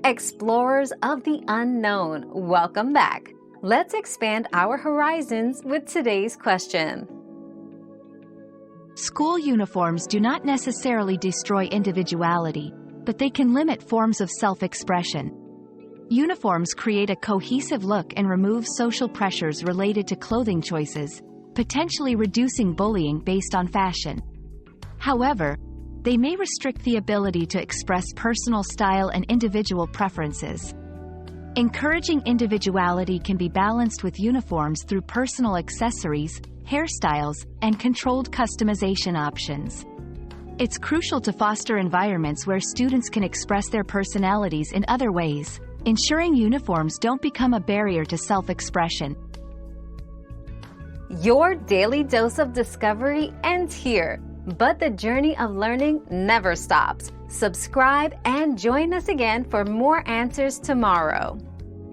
Explorers of the unknown, welcome back. Let's expand our horizons with today's question. School uniforms do not necessarily destroy individuality, but they can limit forms of self-expression. Uniforms create a cohesive look and remove social pressures related to clothing choices, potentially reducing bullying based on fashion. However, they may restrict the ability to express personal style and individual preferences. Encouraging individuality can be balanced with uniforms through personal accessories, hairstyles, and controlled customization options. It's crucial to foster environments where students can express their personalities in other ways, ensuring uniforms don't become a barrier to self-expression. Your daily dose of discovery ends here, but the journey of learning never stops. Subscribe and join us again for more answers tomorrow.